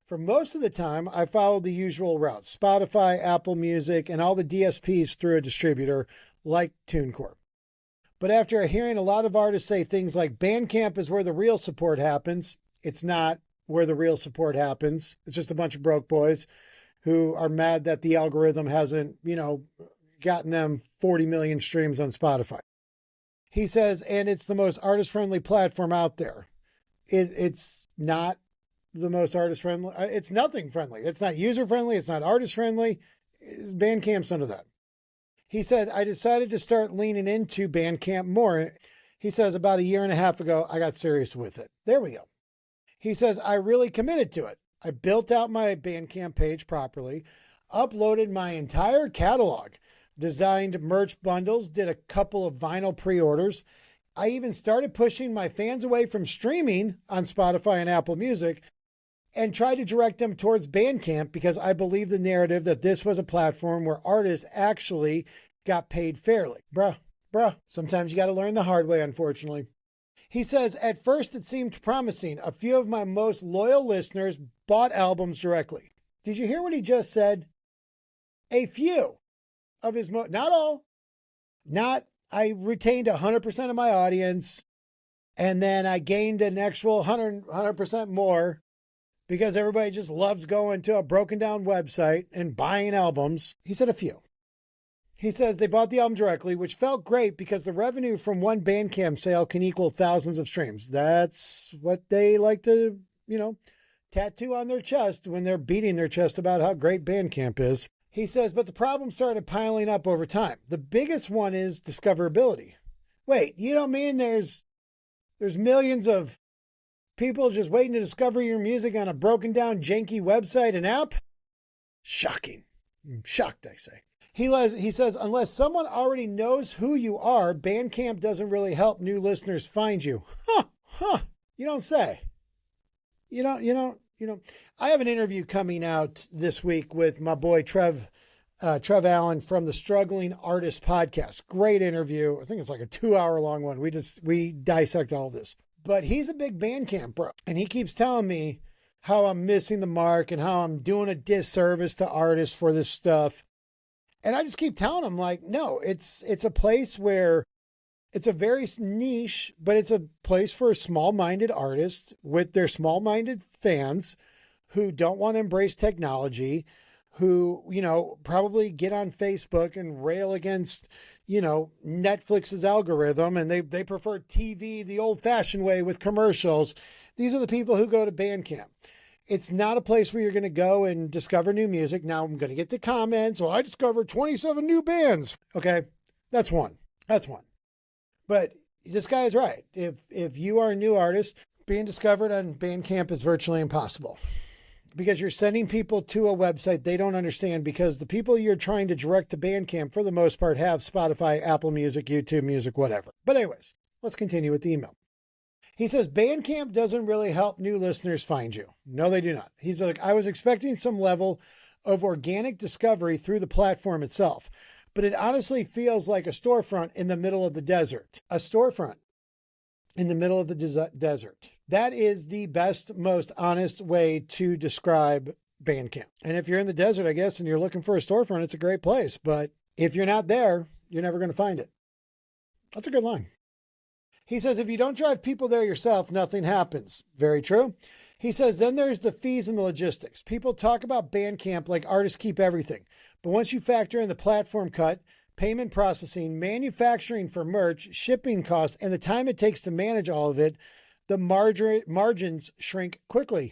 For most of the time, I followed the usual routes: Spotify, Apple Music, and all the DSPs through a distributor like TuneCore. But after hearing a lot of artists say things like Bandcamp is where the real support happens, it's not where the real support happens. It's just a bunch of broke boys who are mad that the algorithm hasn't, gotten them 40 million streams on Spotify. He says, and it's the most artist-friendly platform out there. It's not the most artist-friendly. It's nothing friendly. It's not user-friendly. It's not artist-friendly. Bandcamp's none of that. He said, I decided to start leaning into Bandcamp more. He says, about a year and a half ago, I got serious with it. There we go. He says, I really committed to it. I built out my Bandcamp page properly, uploaded my entire catalog, designed merch bundles, did a couple of vinyl pre-orders. I even started pushing my fans away from streaming on Spotify and Apple Music and tried to direct them towards Bandcamp because I believe the narrative that this was a platform where artists actually got paid fairly. Bruh, sometimes you got to learn the hard way, unfortunately. He says, at first it seemed promising. A few of my most loyal listeners bought albums directly. Did you hear what he just said? A few of his, not all, I retained 100% of my audience, and then I gained an actual 100% more because everybody just loves going to a broken down website and buying albums. He said a few. He says they bought the album directly, which felt great because the revenue from one Bandcamp sale can equal thousands of streams. That's what they like to, tattoo on their chest when they're beating their chest about how great Bandcamp is. He says, but the problem started piling up over time. The biggest one is discoverability. Wait, you don't mean there's millions of people just waiting to discover your music on a broken down, janky website and app? Shocking. I'm shocked, I say. He says, unless someone already knows who you are, Bandcamp doesn't really help new listeners find you. Huh. You don't say. You know. I have an interview coming out this week with my boy Trev Allen from the Struggling Artist Podcast. Great interview. I think it's like a 2-hour long one. We dissect all this. But he's a big Bandcamp bro, and he keeps telling me how I'm missing the mark and how I'm doing a disservice to artists for this stuff. And I just keep telling him, like, no, it's a place where it's a very niche, but it's a place for small-minded artists with their small-minded fans who don't want to embrace technology, who, probably get on Facebook and rail against, Netflix's algorithm, and they prefer TV the old-fashioned way with commercials. These are the people who go to Bandcamp. It's not a place where you're going to go and discover new music. Now I'm going to get the comments. Well, I discovered 27 new bands. Okay, that's one. But this guy is right. If you are a new artist, being discovered on Bandcamp is virtually impossible because you're sending people to a website they don't understand, because the people you're trying to direct to Bandcamp for the most part have Spotify, Apple Music, YouTube Music, whatever. But anyways, let's continue with the email. He says, Bandcamp doesn't really help new listeners find you. No, they do not. He's like, I was expecting some level of organic discovery through the platform itself, but it honestly feels like a storefront in the middle of the desert. A storefront in the middle of the desert. That is the best, most honest way to describe Bandcamp. And if you're in the desert, I guess, and you're looking for a storefront, it's a great place. But if you're not there, you're never going to find it. That's a good line. He says, if you don't drive people there yourself, nothing happens. Very true. He says, then there's the fees and the logistics. People talk about Bandcamp like artists keep everything. But once you factor in the platform cut, payment processing, manufacturing for merch, shipping costs, and the time it takes to manage all of it, the margins shrink quickly.